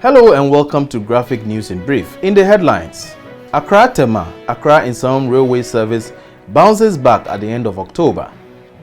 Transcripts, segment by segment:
Hello and welcome to Graphic News in Brief. In the headlines, Tema, Accra-Nsawam railway service bounces back at the end of October.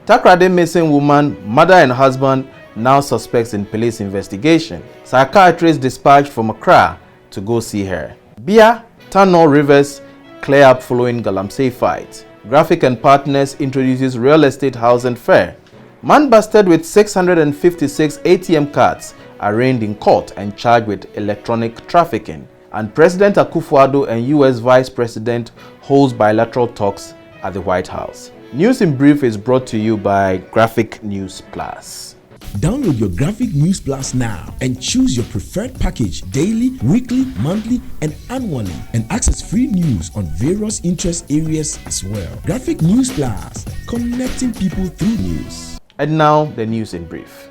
Takoradi missing woman, mother and husband now suspects in police investigation. Psychiatrist dispatched from Accra to go see her. Bia, Tano rivers clear up following galamsey fight. Graphic and Partners introduces real estate house and fair. Man busted with 656 ATM cards arraigned in court and charged with electronic trafficking. And President Akufo-Addo and US Vice President holds bilateral talks at the White House. News in Brief is brought to you by Graphic News Plus. Download your Graphic News Plus now and choose your preferred package daily, weekly, monthly, and annually, and access free news on various interest areas as well. Graphic News Plus, connecting people through news. And now, the news in brief.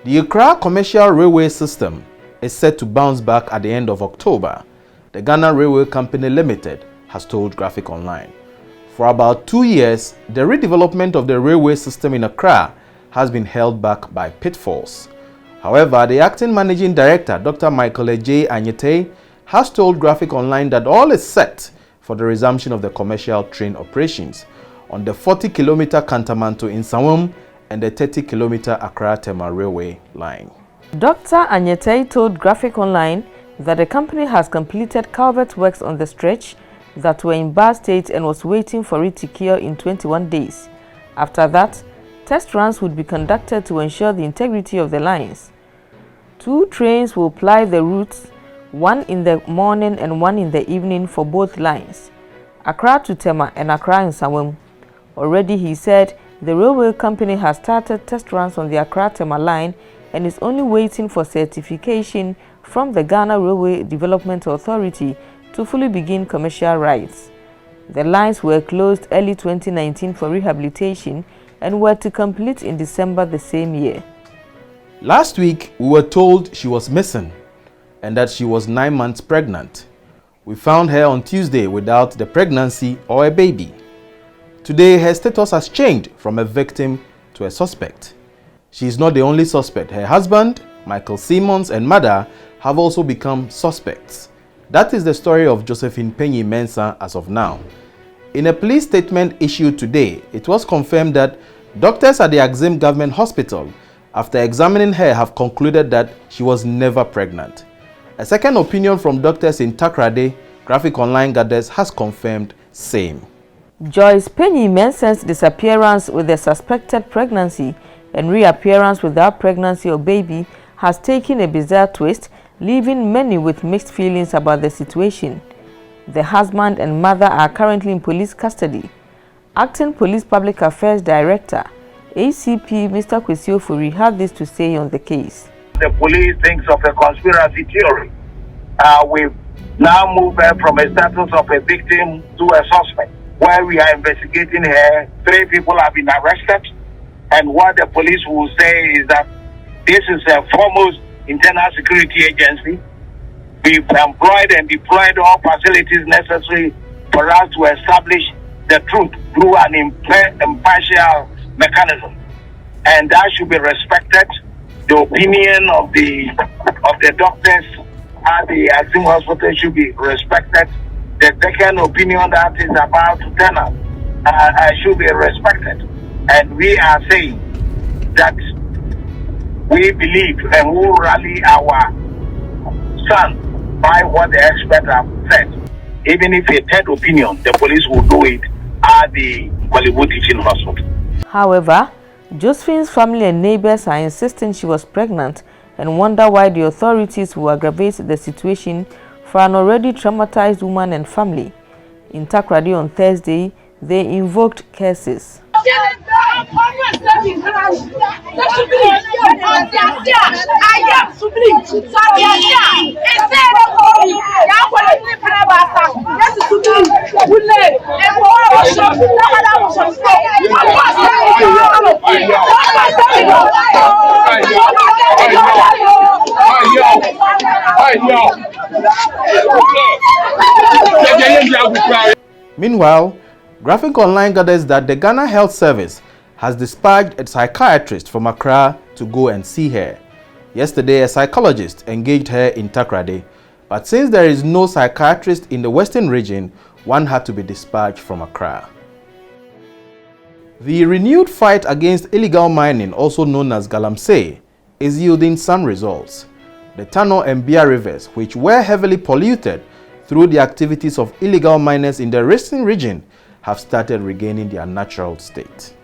The Accra commercial railway system is set to bounce back at the end of October, the Ghana Railway Company Limited has told Graphic Online. For about 2 years, the redevelopment of the railway system in Accra has been held back by pitfalls. However, the acting managing director, Dr. Michael J. Anyete, has told Graphic Online that all is set for the resumption of the commercial train operations on the 40-kilometer Accra-Nsawam and the 30-kilometer Accra-Tema railway line. Dr. Anyete told Graphic Online that the company has completed culvert works on the stretch that were in bad state and was waiting for it to cure in 21 days. After that, test runs would be conducted to ensure the integrity of the lines. 2 trains will ply the routes, one in the morning and one in the evening for both lines, Accra to Tema and Accra-Nsawam. Already, he said, the railway company has started test runs on the Accra-Tema line and is only waiting for certification from the Ghana Railway Development Authority to fully begin commercial rides. The lines were closed early 2019 for rehabilitation and were to complete in December the same year. Last week, we were told she was missing and that she was 9 months pregnant. We found her on Tuesday without the pregnancy or a baby. Today, her status has changed from a victim to a suspect. She is not the only suspect. Her husband, Michael Simmons, and mother have also become suspects. That is the story of Josephine Penyi-Mensah as of now. In a police statement issued today, it was confirmed that doctors at the Axim Government Hospital, after examining her, have concluded that she was never pregnant. A second opinion from doctors in Takoradi, Graphic Online gathers, has confirmed same. Joyce Penyi-Mensah's disappearance with a suspected pregnancy and reappearance without pregnancy or baby has taken a bizarre twist, leaving many with mixed feelings about the situation. The husband and mother are currently in police custody. Acting Police Public Affairs Director, ACP Mr. Kwesi Ofori, had this to say on the case. The police thinks of a conspiracy theory. We've now moved her from a status of a victim to a suspect. While we are investigating her, 3 people have been arrested. And what the police will say is that this is a foremost internal security agency. We've employed and deployed all facilities necessary for us to establish the truth through an impartial mechanism. And that should be respected. The opinion of the doctors at the Axim Hospital should be respected. The second opinion that is about to turn up should be respected. And we are saying that we believe and will rally our son by what the experts have said. Even if a third opinion, the police will do it at the Hollywood Teaching Hospital. However, Josephine's family and neighbors are insisting she was pregnant and wonder why the authorities will aggravate the situation for an already traumatized woman and family. In Takoradi on Thursday, they invoked curses. Meanwhile, Graphic Online gathers that the Ghana Health Service has dispatched a psychiatrist from Accra to go and see her. Yesterday, a psychologist engaged her in Takoradi, but since there is no psychiatrist in the western region, one had to be dispatched from Accra. The renewed fight against illegal mining, also known as galamsey, is yielding some results. The Tano and Bia rivers, which were heavily polluted through the activities of illegal miners in the western region, have started regaining their natural state.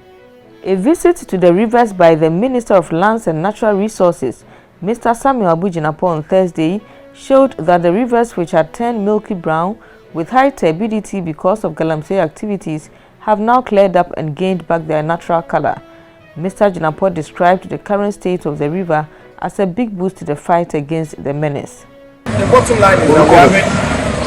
A visit to the rivers by the Minister of Lands and Natural Resources, Mr. Samuel Abujinapo, on Thursday showed that the rivers, which had turned milky brown with high turbidity because of galamsey activities, have now cleared up and gained back their natural color. Mr. Jinapo described the current state of the river as a big boost to the fight against the menace. The bottom line is that we haven't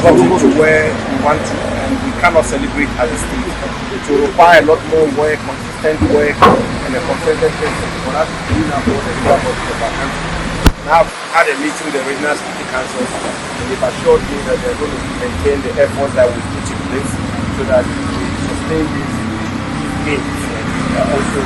gotten to where we want to, and we cannot celebrate at this stage. It will require a lot more work, consistent work, and a concerted effort for us to clean up all the river bodies of our country. And I've had a meeting with the regional city councils, and they've assured me that they're going to maintain the efforts that we put in place so that we sustain these gains and also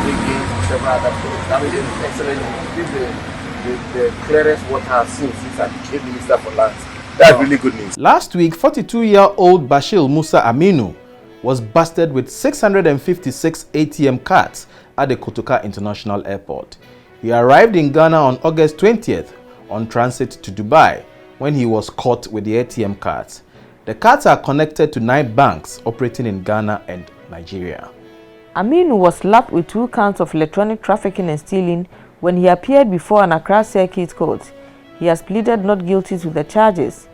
bring gains to several other projects. I mean, it's excellent. This is the clearest water I've seen since I became Minister for Lands. That's really good news. Last week, 42-year-old Bashir Musa Aminu was busted with 656 ATM cards at the Kotoka International Airport. He arrived in Ghana on August 20th on transit to Dubai when he was caught with the ATM cards. The cards are connected to 9 banks operating in Ghana and Nigeria. Aminu was slapped with 2 counts of electronic trafficking and stealing when he appeared before an Accra Circuit Court. He has pleaded not guilty to the charges.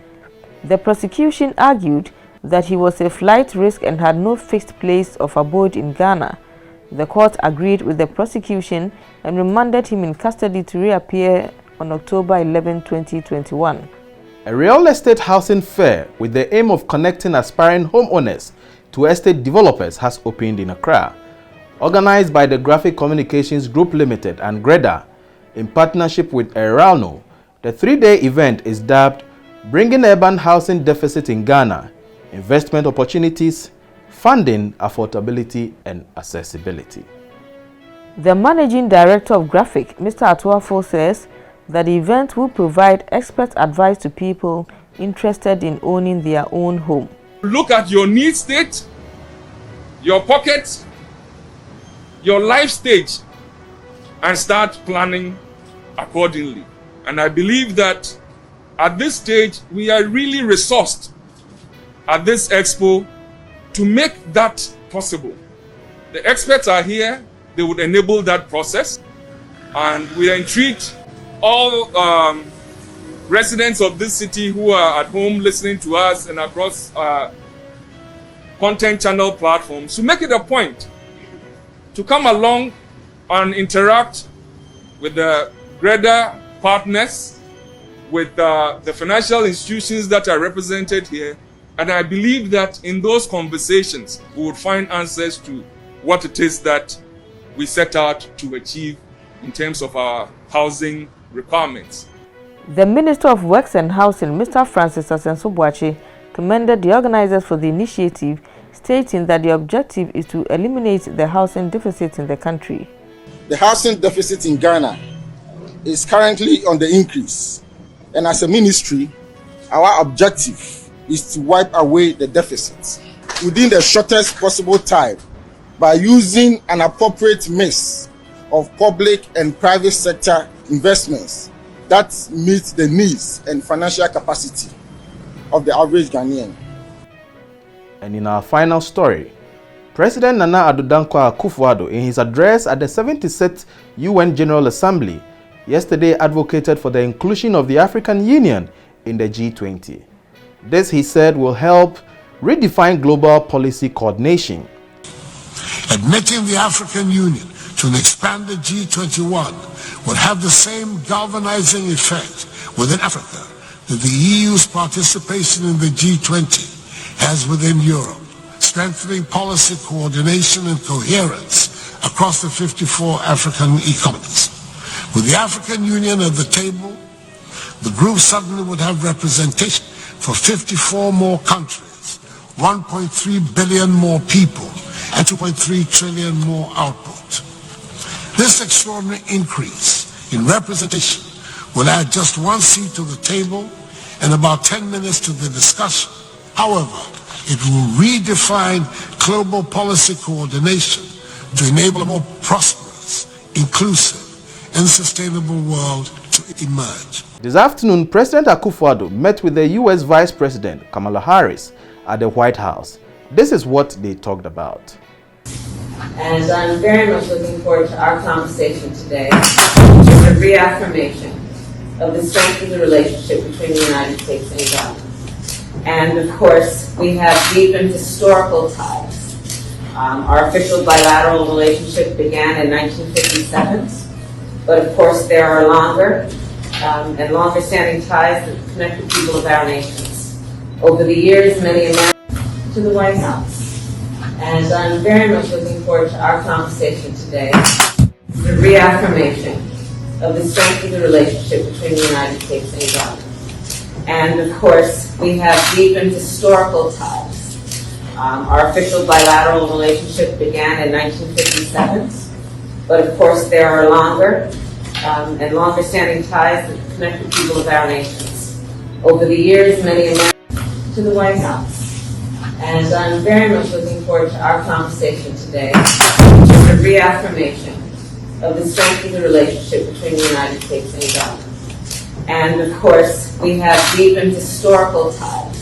The prosecution argued that he was a flight risk and had no fixed place of abode in Ghana. The court agreed with the prosecution and remanded him in custody to reappear on October 11, 2021. A real estate housing fair with the aim of connecting aspiring homeowners to estate developers has opened in Accra. Organized by the Graphic Communications Group Limited and Greda in partnership with Eralno, the 3-day event is dubbed Bringing Urban Housing Deficit in Ghana, Investment Opportunities, Funding, Affordability and Accessibility. The Managing Director of Graphic, Mr. Atuafo, says that the event will provide expert advice to people interested in owning their own home. Look at your need state, your pocket, your life stage, and start planning accordingly. And I believe that at this stage, we are really resourced at this expo to make that possible. The experts are here, they would enable that process, and we entreat all residents of this city who are at home listening to us and across content channel platforms to make it a point to come along and interact with the Greda partners, with the financial institutions that are represented here. And I believe that in those conversations, we would find answers to what it is that we set out to achieve in terms of our housing requirements. The Minister of Works and Housing, Mr. Francis Asenso-Boakye, commended the organizers for the initiative, stating that the objective is to eliminate the housing deficit in the country. The housing deficit in Ghana is currently on the increase, and as a ministry, our objective is to wipe away the deficits within the shortest possible time by using an appropriate mix of public and private sector investments that meet the needs and financial capacity of the average Ghanaian. And in our final story, President Nana Addo Dankwa Akufo-Addo, in his address at the 76th UN General Assembly, yesterday advocated for the inclusion of the African Union in the G20. This, he said, will help redefine global policy coordination. Admitting the African Union to an expanded G21 would have the same galvanizing effect within Africa that the EU's participation in the G20 has within Europe, strengthening policy coordination and coherence across the 54 African economies. With the African Union at the table, the group suddenly would have representation for 54 more countries, 1.3 billion more people, and 2.3 trillion more output. This extraordinary increase in representation will add just one seat to the table and about 10 minutes to the discussion. However, it will redefine global policy coordination to enable a more prosperous, inclusive, and sustainable world to emerge. This afternoon, President Akufo-Addo met with the U.S. Vice President Kamala Harris at the White House. This is what they talked about. And I'm very much looking forward to our conversation today, which is a reaffirmation of the strength of the relationship between the United States and Ghana. And of course, we have deepened historical ties. Our official bilateral relationship began in 1957, but of course there are longer and longer-standing ties that connect the people of our nations. Over the years, many Americans to the White House. And I'm very much looking forward to our conversation today, the reaffirmation of the strength of the relationship between the United States and Ghana. And of course, we have deepened historical ties. Our official bilateral relationship began in 1957, but of course there are longer and longer-standing ties that connect the people of our nations. Over the years, many Americans to the White House. And I'm very much looking forward to our conversation today, which is a reaffirmation of the strength of the relationship between the United States and Ghana. And of course, we have deepened historical ties.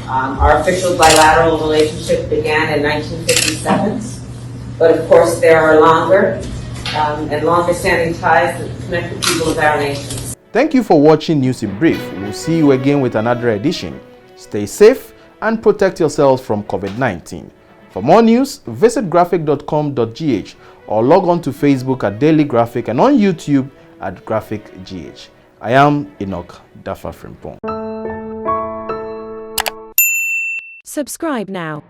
Our official bilateral relationship began in 1957, but of course there are longer and longer-standing ties that connect the people of our nations. Thank you for watching News in Brief. We'll see you again with another edition. Stay safe and protect yourselves from COVID-19. For more news, visit graphic.com.gh or log on to Facebook at Daily Graphic and on YouTube at Graphic GH. I am Enoch Dafa Frimpong. Subscribe now.